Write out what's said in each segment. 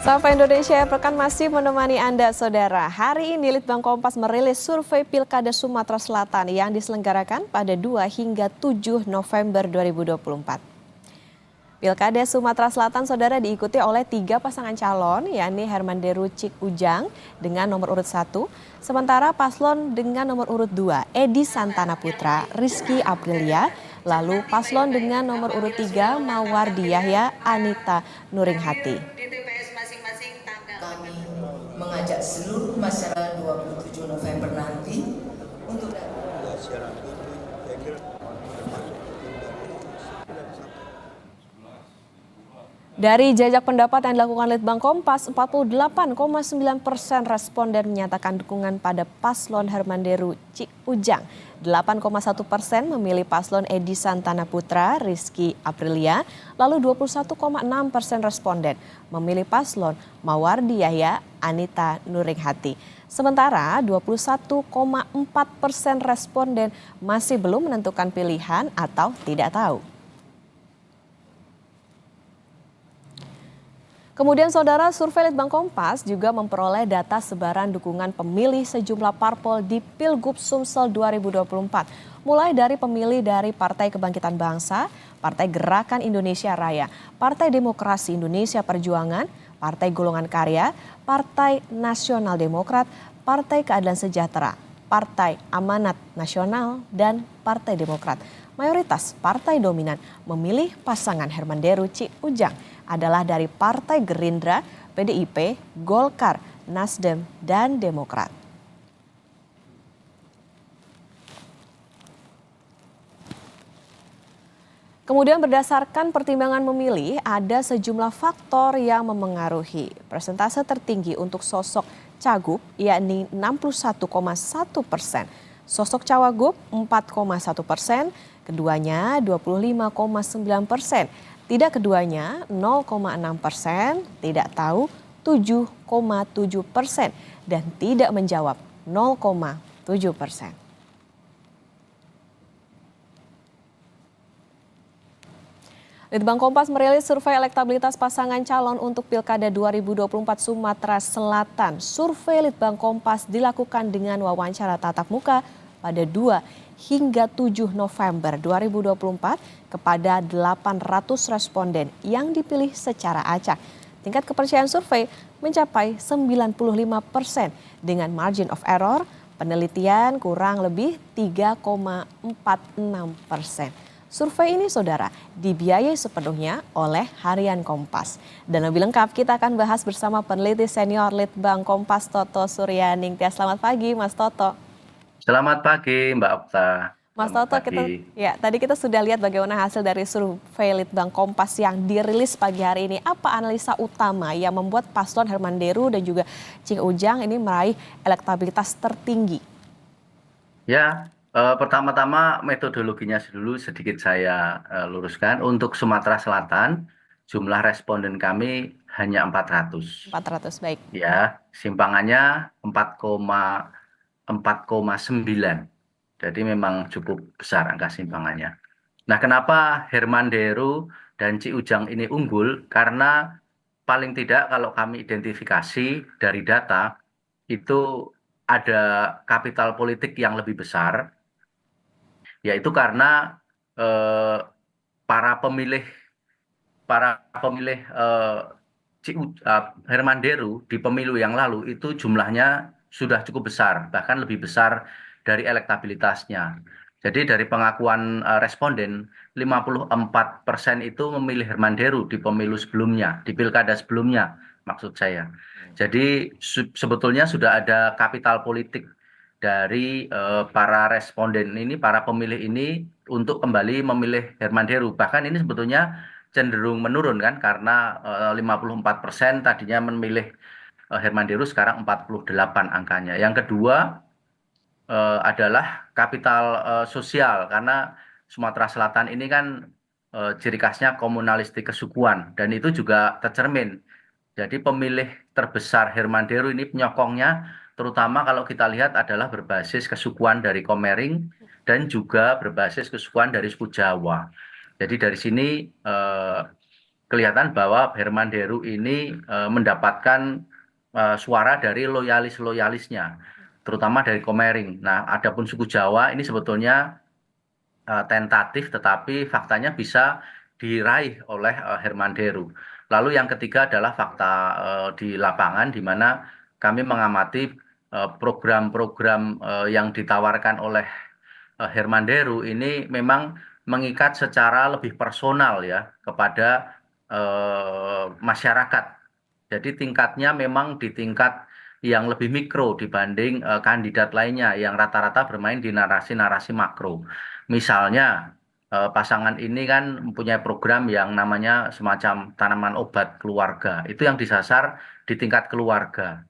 Sapa Indonesia, pekan masih menemani Anda, Saudara. Hari ini Litbang Kompas merilis survei Pilkada Sumatera Selatan yang diselenggarakan pada 2 hingga 7 November 2024. Pilkada Sumatera Selatan, Saudara, diikuti oleh 3 pasangan calon, yakni Hermanderu Cik Ujang dengan nomor urut 1, sementara paslon dengan nomor urut 2, Edi Santana Putra, Rizky Aprilia, lalu paslon dengan nomor urut 3, Mawardi Yahya, Anita Nuringhati. Kami mengajak seluruh masyarakat 27 November nanti untuk Dari jajak pendapat yang dilakukan Litbang Kompas, 48,9% responden menyatakan dukungan pada paslon Hermanderu Cik Ujang. 8,1% memilih paslon Edi Santana Putra, Rizky Aprilia, lalu 21,6% responden memilih paslon Mawardi Yahya, Anita Nuringhati. Sementara 21,4% responden masih belum menentukan pilihan atau tidak tahu. Kemudian, Saudara, survei Litbang Kompas juga memperoleh data sebaran dukungan pemilih sejumlah parpol di Pilgub Sumsel 2024. Mulai dari pemilih dari Partai Kebangkitan Bangsa, Partai Gerakan Indonesia Raya, Partai Demokrasi Indonesia Perjuangan, Partai Golongan Karya, Partai Nasional Demokrat, Partai Keadilan Sejahtera, Partai Amanat Nasional, dan Partai Demokrat. Mayoritas partai dominan memilih pasangan Hermanderu Cik Ujang adalah dari Partai Gerindra, PDIP, Golkar, Nasdem, dan Demokrat. Kemudian berdasarkan pertimbangan memilih, ada sejumlah faktor yang memengaruhi. Persentase tertinggi untuk sosok cagup yakni 61,1%, sosok cawagup 4,1%, keduanya 25,9%, tidak keduanya 0,6%, tidak tahu 7,7%, dan tidak menjawab 0,7%. Litbang Kompas merilis survei elektabilitas pasangan calon untuk Pilkada 2024 Sumatera Selatan. Survei Litbang Kompas dilakukan dengan wawancara tatap muka pada 2 hingga 7 November 2024 kepada 800 responden yang dipilih secara acak. Tingkat kepercayaan survei mencapai 95% dengan margin of error penelitian kurang lebih 3,46%. Survei ini, Saudara, dibiayai sepenuhnya oleh Harian Kompas. Dan lebih lengkap kita akan bahas bersama peneliti senior Litbang Kompas Toto Suryaningtya. Selamat pagi, Mas Toto. Selamat pagi, Mbak Okta. Mas Toto, tadi kita sudah lihat bagaimana hasil dari survei Litbang Kompas yang dirilis pagi hari ini. Apa analisa utama yang membuat paslon Hermanderu dan juga Cik Ujang ini meraih elektabilitas tertinggi? Ya, pertama-tama metodologinya dulu sedikit saya luruskan. Untuk Sumatera Selatan, jumlah responden kami hanya 400. 400, baik. Ya, simpangannya 4,9. Jadi memang cukup besar angka simpangannya. Nah, kenapa Hermanderu dan Cik Ujang ini unggul? Karena paling tidak kalau kami identifikasi dari data, itu ada kapital politik yang lebih besar, yaitu karena eh, para pemilih Hermanderu di pemilu yang lalu itu jumlahnya sudah cukup besar, bahkan lebih besar dari elektabilitasnya. Jadi dari pengakuan responden, 54% itu memilih Hermanderu di pemilu sebelumnya, di pilkada sebelumnya maksud saya. Jadi sebetulnya sudah ada kapital politik dari para responden ini, para pemilih ini untuk kembali memilih Hermanderu. Bahkan ini sebetulnya cenderung menurun kan, karena 54% tadinya memilih Hermanderu, sekarang 48 angkanya. Yang kedua adalah kapital sosial, karena Sumatera Selatan ini kan ciri khasnya komunalistik kesukuan, dan itu juga tercermin. Jadi pemilih terbesar Hermanderu ini penyokongnya terutama kalau kita lihat adalah berbasis kesukuan dari Komering dan juga berbasis kesukuan dari suku Jawa. Jadi dari sini kelihatan bahwa Herman Deru ini mendapatkan suara dari loyalis-loyalisnya, terutama dari Komering. Nah, adapun suku Jawa ini sebetulnya tentatif, tetapi faktanya bisa diraih oleh Herman Deru. Lalu yang ketiga adalah fakta di lapangan, di mana kami mengamati program-program yang ditawarkan oleh Herman Deru ini memang mengikat secara lebih personal ya kepada masyarakat. Jadi tingkatnya memang di tingkat yang lebih mikro dibanding kandidat lainnya yang rata-rata bermain di narasi-narasi makro. Misalnya pasangan ini kan mempunyai program yang namanya semacam tanaman obat keluarga. Itu yang disasar di tingkat keluarga.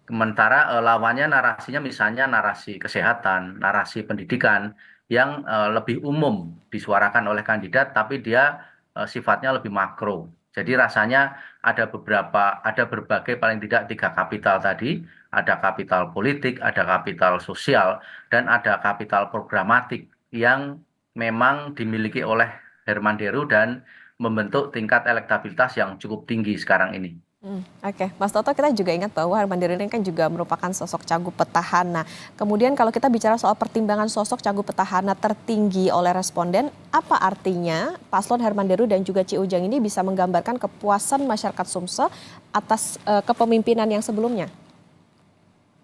Sementara lawannya narasinya misalnya narasi kesehatan, narasi pendidikan yang lebih umum disuarakan oleh kandidat, tapi dia sifatnya lebih makro. Jadi rasanya ada berbagai paling tidak tiga kapital tadi, ada kapital politik, ada kapital sosial, dan ada kapital programatik yang memang dimiliki oleh Herman Deru dan membentuk tingkat elektabilitas yang cukup tinggi sekarang ini. Oke, Mas Toto, kita juga ingat bahwa Herman Deru ini kan juga merupakan sosok cagup petahana. Kemudian kalau kita bicara soal pertimbangan sosok cagup petahana tertinggi oleh responden, apa artinya paslon Herman Deru dan juga Ci Ujang ini bisa menggambarkan kepuasan masyarakat Sumsel atas kepemimpinan yang sebelumnya?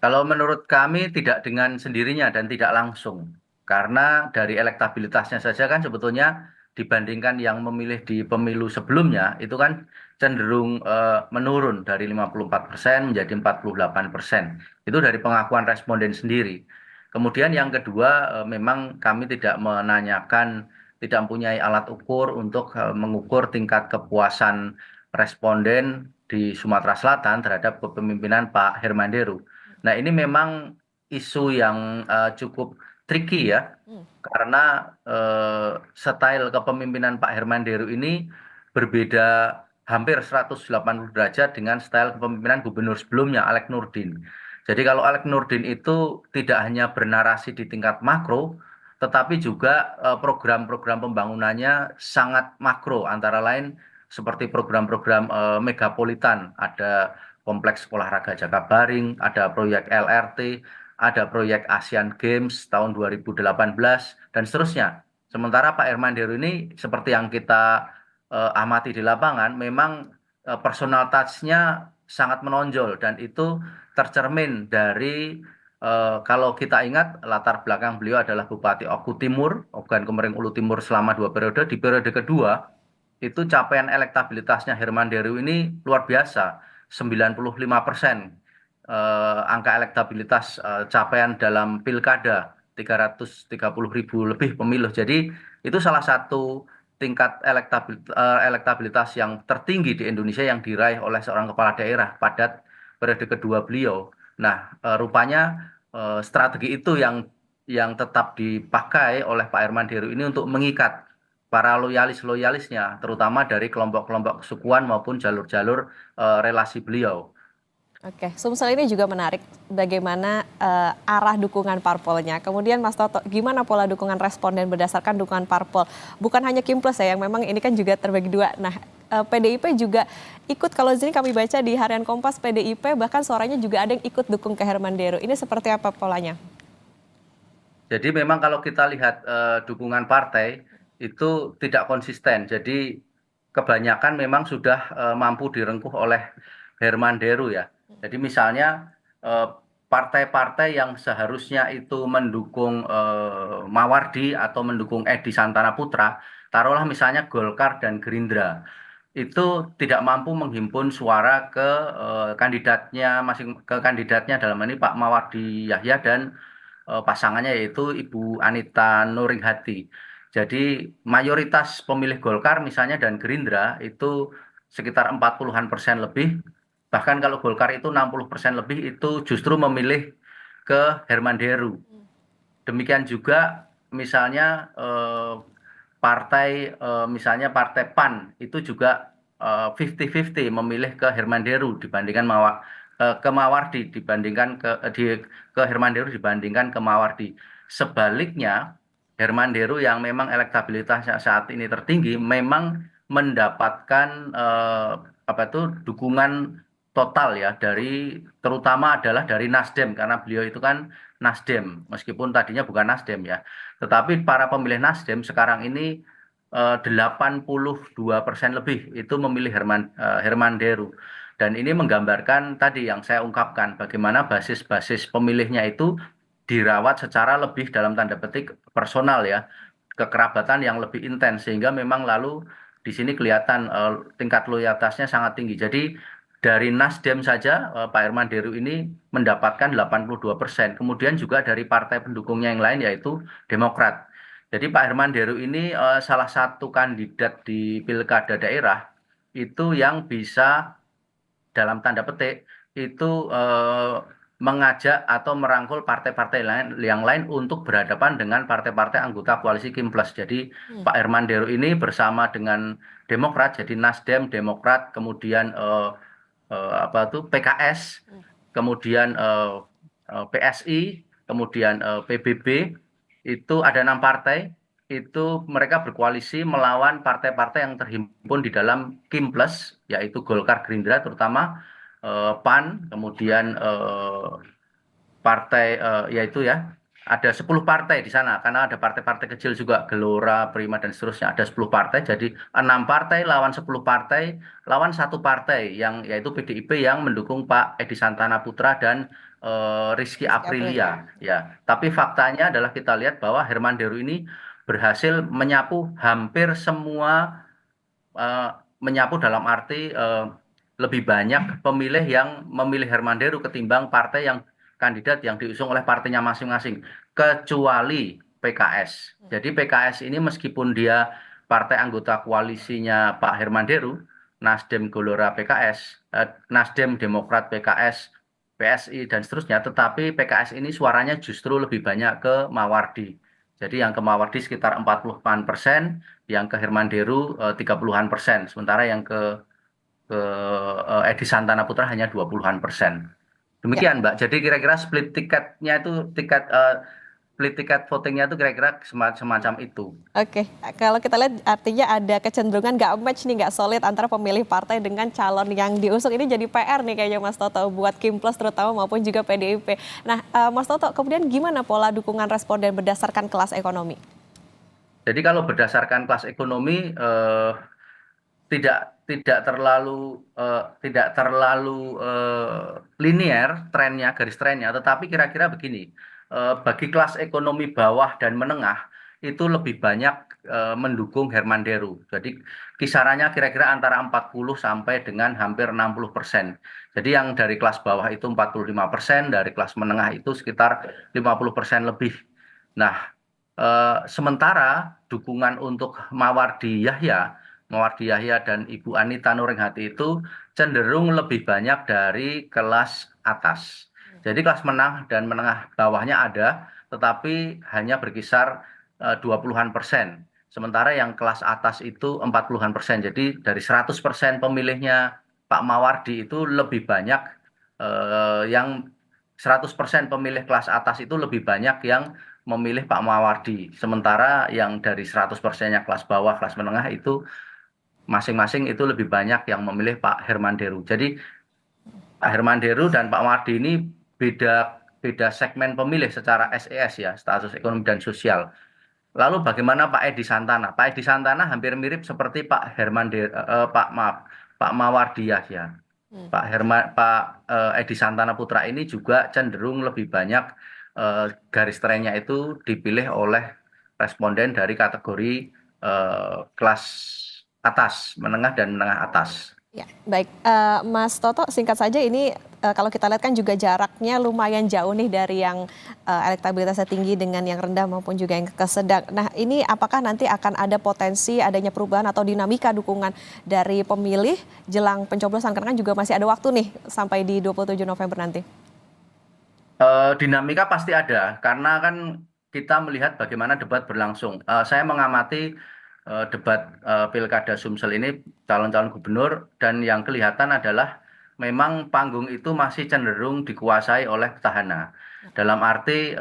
Kalau menurut kami tidak dengan sendirinya dan tidak langsung. Karena dari elektabilitasnya saja kan sebetulnya dibandingkan yang memilih di pemilu sebelumnya itu kan cenderung menurun dari 54% menjadi 48%. Itu dari pengakuan responden sendiri. Kemudian yang kedua memang kami tidak menanyakan, tidak mempunyai alat ukur untuk mengukur tingkat kepuasan responden di Sumatera Selatan terhadap kepemimpinan Pak Herman Deru. Nah, ini memang isu yang cukup tricky ya, karena style kepemimpinan Pak Herman Deru ini berbeda hampir 180 derajat dengan style kepemimpinan gubernur sebelumnya, Alek Nurdin. Jadi kalau Alek Nurdin itu tidak hanya bernarasi di tingkat makro, tetapi juga program-program pembangunannya sangat makro, antara lain seperti program-program megapolitan, ada Kompleks Olahraga Jakabaring, ada proyek LRT, ada proyek Asian Games tahun 2018, dan seterusnya. Sementara Pak Herman Deru ini, seperti yang kita amati di lapangan, memang personal touch-nya sangat menonjol, dan itu tercermin dari, kalau kita ingat, latar belakang beliau adalah Bupati Oku Timur, Ogan Komering Ulu Timur selama 2 periode. Di periode kedua, itu capaian elektabilitasnya Herman Deru ini luar biasa, 95%. Angka elektabilitas capaian dalam pilkada 330.000 lebih pemilih. Jadi itu salah satu tingkat elektabilitas yang tertinggi di Indonesia yang diraih oleh seorang kepala daerah pada periode kedua beliau. Nah, rupanya strategi itu yang tetap dipakai oleh Pak Herman Deru ini untuk mengikat para loyalis-loyalisnya, terutama dari kelompok-kelompok kesukuan maupun jalur-jalur relasi beliau. Oke, Sumsel ini juga menarik bagaimana arah dukungan parpolnya. Kemudian Mas Toto, gimana pola dukungan responden berdasarkan dukungan parpol? Bukan hanya Kimples ya, yang memang ini kan juga terbagi dua. Nah, PDIP juga ikut, kalau di sini kami baca di Harian Kompas, PDIP bahkan suaranya juga ada yang ikut dukung ke Herman Deru. Ini seperti apa polanya? Jadi memang kalau kita lihat dukungan partai itu tidak konsisten. Jadi kebanyakan memang sudah mampu direngkuh oleh Herman Deru ya. Jadi misalnya eh, partai-partai yang seharusnya itu mendukung Mawardi atau mendukung Edi Santana Putra, taruhlah misalnya Golkar dan Gerindra, itu tidak mampu menghimpun suara ke kandidatnya dalam ini Pak Mawardi Yahya dan pasangannya yaitu Ibu Anita Nuringhati. Jadi mayoritas pemilih Golkar misalnya dan Gerindra itu sekitar 40-an% lebih. Bahkan kalau Golkar itu 60% lebih itu justru memilih ke Herman Deru. Demikian juga misalnya misalnya partai PAN itu juga 50-50 memilih ke Herman Deru dibandingkan ke Mawardi dibandingkan ke Herman Deru dibandingkan ke Mawardi. Sebaliknya Herman Deru yang memang elektabilitasnya saat ini tertinggi memang mendapatkan apa itu dukungan total ya dari terutama adalah dari Nasdem karena beliau itu kan Nasdem meskipun tadinya bukan Nasdem ya. Tetapi para pemilih Nasdem sekarang ini 82% lebih itu memilih Herman Deru. Dan ini menggambarkan tadi yang saya ungkapkan bagaimana basis-basis pemilihnya itu dirawat secara lebih dalam tanda petik personal ya, kekerabatan yang lebih intens sehingga memang lalu di sini kelihatan tingkat loyalitasnya sangat tinggi. Jadi dari Nasdem saja Pak Herman Deru ini mendapatkan 82%. Kemudian juga dari partai pendukungnya yang lain yaitu Demokrat. Jadi Pak Herman Deru ini salah satu kandidat di pilkada daerah itu yang bisa dalam tanda petik itu mengajak atau merangkul partai-partai lain yang lain untuk berhadapan dengan partai-partai anggota koalisi Kim Plus. Jadi Pak Herman Deru ini bersama dengan Demokrat, jadi Nasdem, Demokrat, kemudian apa tuh PKS, kemudian PSI, kemudian PBB, itu ada 6 partai. Itu mereka berkoalisi melawan partai-partai yang terhimpun di dalam Kim Plus, yaitu Golkar, Gerindra, terutama PAN, kemudian partai yaitu ya ada 10 partai di sana karena ada partai-partai kecil juga Gelora, Prima dan seterusnya ada 10 partai jadi 6 partai lawan 10 partai lawan satu partai yang yaitu PDIP yang mendukung Pak Edi Santana Putra dan Rizky Rizky Aprilia. Aprilia ya. Tapi faktanya adalah kita lihat bahwa Herman Deru ini berhasil menyapu hampir semua eh, menyapu dalam arti lebih banyak pemilih yang memilih Herman Deru ketimbang partai yang kandidat yang diusung oleh partainya masing-masing, kecuali PKS. Jadi PKS ini meskipun dia partai anggota koalisinya Pak Herman Deru, Nasdem, Gelora, PKS, Nasdem, Demokrat, PKS, PSI dan seterusnya, tetapi PKS ini suaranya justru lebih banyak ke Mawardi. Jadi yang ke Mawardi sekitar 40-an%, yang ke Herman Deru 30-an%, sementara yang ke Edi Santana Putra hanya 20-an%. Ya, Demikian, Mbak. Jadi kira-kira split tiketnya itu split tiket votingnya itu kira-kira semacam itu. oke. Kalau kita lihat artinya ada kecenderungan nggak match nih, nggak solid antara pemilih partai dengan calon yang diusung. Ini jadi PR nih kayaknya Mas Toto buat Kim Plus terutama maupun juga PDIP. Nah, Mas Toto, kemudian gimana pola dukungan responden berdasarkan kelas ekonomi? Jadi kalau berdasarkan kelas ekonomi tidak terlalu linear trennya, garis trennya, tetapi kira-kira begini, bagi kelas ekonomi bawah dan menengah itu lebih banyak mendukung Herman Deru. Jadi kisarannya kira-kira antara 40 sampai dengan hampir 60%. Jadi yang dari kelas bawah itu 45%, dari kelas menengah itu sekitar 50% lebih. Nah, sementara dukungan untuk Mawardi Yahya dan Ibu Anita Nuringhati itu cenderung lebih banyak dari kelas atas. Jadi kelas menang dan menengah bawahnya ada, tetapi hanya berkisar 20-an%. Sementara yang kelas atas itu 40-an%. Jadi dari 100% pemilihnya Pak Mawardi itu lebih banyak yang 100% pemilih kelas atas itu lebih banyak yang memilih Pak Mawardi. Sementara yang dari 100%-nya kelas bawah, kelas menengah itu masing-masing itu lebih banyak yang memilih Pak Herman Deru. Jadi Pak Herman Deru dan Pak Mawardi ini beda beda segmen pemilih secara SES ya, status ekonomi dan sosial. Lalu bagaimana Pak Edi Santana? Pak Edi Santana hampir mirip seperti Pak Mawardi Yahya. Pak Edi Santana Putra ini juga cenderung lebih banyak garis trennya itu dipilih oleh responden dari kategori kelas atas, menengah dan menengah atas. Ya, baik. Mas Toto, singkat saja ini kalau kita lihat kan juga jaraknya lumayan jauh nih dari yang elektabilitasnya tinggi dengan yang rendah maupun juga yang kesedang. Nah, ini apakah nanti akan ada potensi adanya perubahan atau dinamika dukungan dari pemilih jelang pencoblosan? Karena kan juga masih ada waktu nih sampai di 27 November nanti. Dinamika pasti ada karena kan kita melihat bagaimana debat berlangsung. Saya mengamati debat Pilkada Sumsel ini calon-calon gubernur dan yang kelihatan adalah memang panggung itu masih cenderung dikuasai oleh petahana. Dalam arti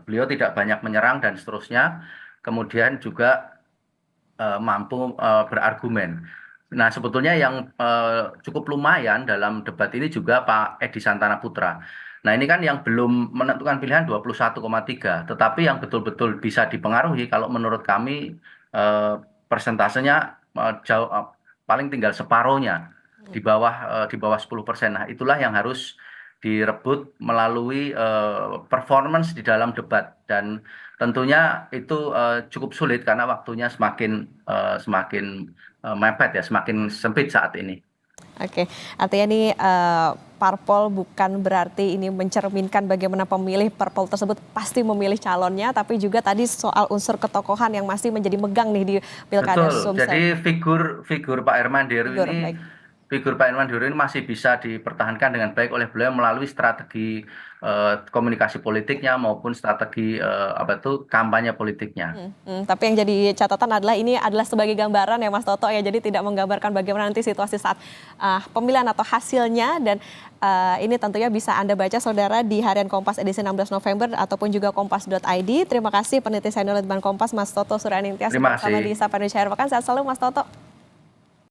beliau tidak banyak menyerang dan seterusnya. Kemudian juga mampu berargumen. Nah, sebetulnya yang cukup lumayan dalam debat ini juga Pak Edi Santana Putra. Nah, ini kan yang belum menentukan pilihan 21,3, tetapi yang betul-betul bisa dipengaruhi kalau menurut kami eh, persentasenya jauh paling tinggal separohnya di bawah 10%. Nah, itulah yang harus direbut melalui performance di dalam debat dan tentunya itu cukup sulit karena waktunya semakin mepet ya, semakin sempit saat ini. Oke, artinya ini parpol bukan berarti ini mencerminkan bagaimana pemilih parpol tersebut pasti memilih calonnya, tapi juga tadi soal unsur ketokohan yang masih menjadi megang nih di Pilkada Betul. Sumsel. Jadi figur Pak Herman Deru Figur, ini baik. figur Pak Herman Deru ini masih bisa dipertahankan dengan baik oleh beliau melalui strategi komunikasi politiknya maupun strategi apa itu kampanye politiknya. Tapi yang jadi catatan adalah ini adalah sebagai gambaran ya Mas Toto ya, jadi tidak menggambarkan bagaimana nanti situasi saat pemilihan atau hasilnya dan ini tentunya bisa Anda baca saudara di harian Kompas edisi 16 November ataupun juga kompas.id. Terima kasih peneliti senior Litbang Kompas Mas Toto Suryaningtyas Terima bersama kasih. di Sapa Indonesia Akhir Pekan. Sehat selalu Mas Toto.